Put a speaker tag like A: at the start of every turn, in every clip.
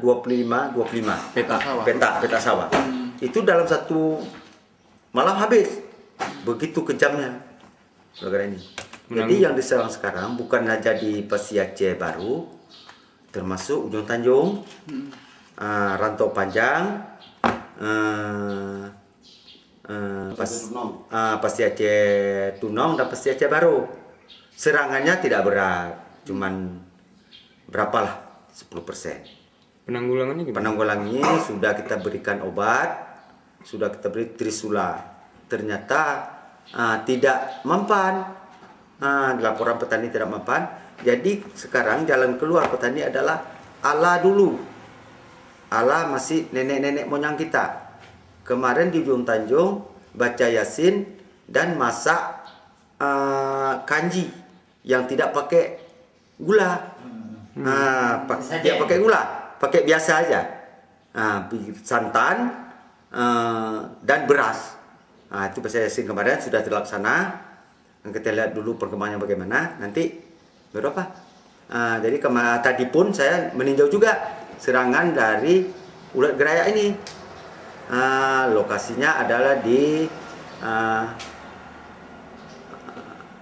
A: 25
B: Peta
A: sawah. Itu dalam satu malam habis. Begitu kejamnya program ini. Jadi yang diserang sekarang bukan saja di Pasir Aceh Baru, termasuk Ujung Tanjung, Rantau Panjang, Pasir Aceh Tunong dan Pasir Aceh Baru. Serangannya tidak berat, cuman berapalah 10%.
B: Penanggulangannya gimana?
A: Penanggulangannya sudah kita berikan obat, sudah kita beri trisula. Ternyata tidak mempan. Laporan petani tidak mempan. Jadi sekarang jalan keluar petani adalah ala dulu. Ala masih nenek-nenek moyang kita. Kemarin di Ujung Tanjung baca Yasin dan masak kanji yang tidak pakai gula. Tidak pakai gula, pakai biasa aja. Santan dan beras. Itu Baca Yasin kemarin sudah terlaksana. Kita lihat dulu perkembangannya bagaimana. Nanti berapa? Jadi tadi pun saya meninjau juga serangan dari ulat gerayak ini. Lokasinya adalah di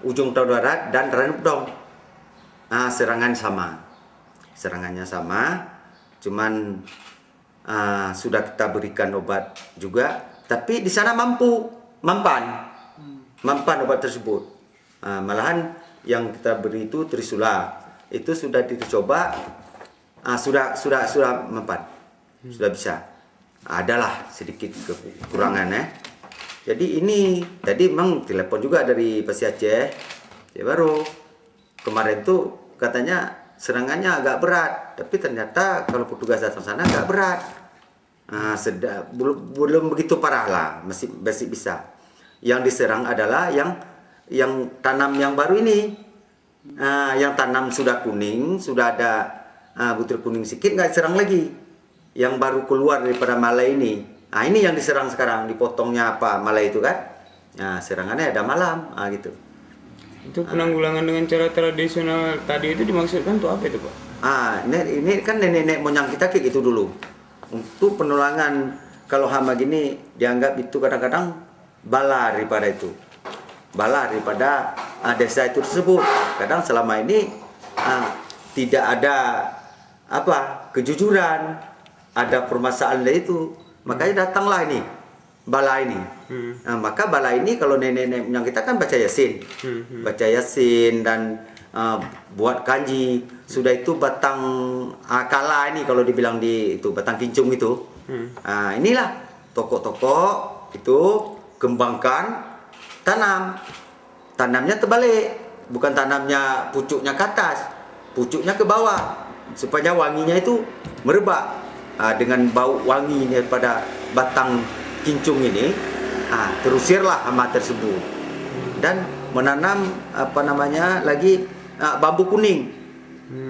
A: Ujung Tau Darat dan Ranupdong. Serangannya sama, cuman sudah kita berikan obat juga, tapi di sana mempan obat tersebut. Malahan yang kita beri itu trisula, itu sudah dicoba, sudah mempan, sudah bisa. Adalah sedikit kekurangan ya. Jadi ini tadi memang telepon juga dari Pasir Aceh Baru. Kemarin tuh katanya serangannya agak berat, tapi ternyata kalau petugas datang sana agak berat. Belum begitu parah lah, masih bisa. Yang diserang adalah yang tanam yang baru ini. Yang tanam sudah kuning, sudah ada butir kuning sedikit, nggak diserang lagi. Yang baru keluar daripada malai ini. Ini yang diserang sekarang, dipotongnya malai itu kan. Serangannya ada malam, gitu.
B: Itu penanggulangan dengan cara tradisional tadi itu dimaksudkan untuk apa itu, Pak?
A: Ini kan nenek moyang kita kayak gitu dulu. Untuk penanggulangan kalau hama gini dianggap itu kadang-kadang bala daripada itu. Bala daripada desa itu tersebut. Kadang selama ini tidak ada kejujuran, ada permasalahan dari itu. Makanya datanglah ini bala ini. Maka bala ini kalau nenek yang kita kan baca Yasin. Baca Yasin dan buat kanji. Sudah itu batang kala ini kalau dibilang di itu batang kincung itu. Inilah tokok-tokok itu kembangkan, tanamnya terbalik, bukan tanamnya pucuknya ke atas, pucuknya ke bawah supaya wanginya itu merebak dengan bau wangi daripada batang kincung ini. Terusirlah hama tersebut dan menanam lagi bambu kuning.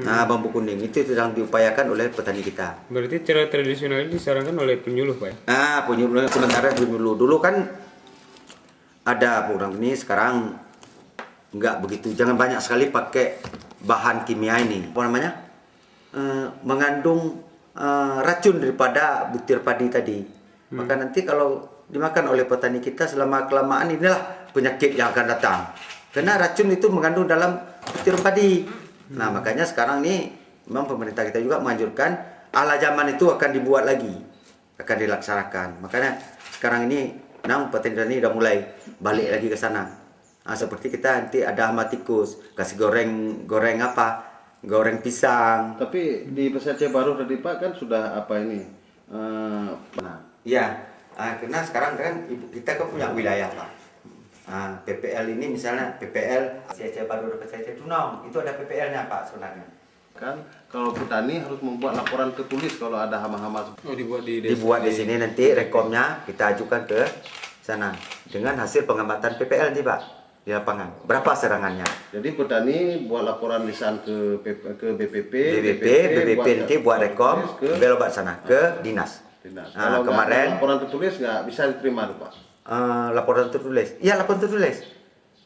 A: Bambu kuning itu sedang diupayakan oleh petani kita.
B: Berarti cara tradisional ini disarankan oleh penyuluh, Pak?
A: Penyuluh sementara dulu kan ada program ini, sekarang enggak begitu. Jangan banyak sekali pakai bahan kimia ini. Mengandung racun daripada butir padi tadi. Maka nanti kalau dimakan oleh petani kita selama kelamaan, inilah penyakit yang akan datang. Karena racun itu mengandung dalam butir padi. Makanya sekarang ini memang pemerintah kita juga menganjurkan ala zaman itu akan dibuat lagi, akan dilaksanakan. Makanya sekarang ini petani udah mulai balik lagi ke sana. Seperti kita nanti ada hama tikus, kasih goreng pisang.
C: Tapi di Pasir Aceh Baru tadi Pak kan sudah
A: karena sekarang kan kita kan punya wilayah Pak. PPL ini misalnya PPL Pasir Aceh Baru dan Pasir Aceh Tunong, itu ada PPL-nya Pak sebenarnya.
C: Kan kalau petani harus membuat laporan tertulis kalau ada hama-hama.
B: Dibuat di desa.
A: Dibuat di sini nanti rekomnya kita ajukan ke sana dengan hasil pengamatan PPL nih Pak di lapangan. Berapa serangannya?
C: Jadi petani buat laporan lisan ke BPP
A: nanti buat rekom, belobat sana ke dinas.
C: Kalau
A: kemarin
C: laporan tertulis nggak bisa diterima tuh Pak.
A: Laporan tertulis. Iya, laporan tertulis.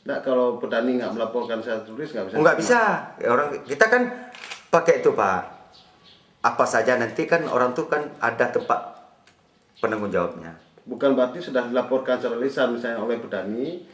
C: Nah, kalau petani nggak melaporkan secara tertulis nggak bisa.
A: Nggak bisa. Orang kita kan pakai itu Pak. apa saja nanti kan orang tuh kan ada tempat penanggung jawabnya.
C: Bukan berarti sudah dilaporkan secara lisan misalnya oleh petani,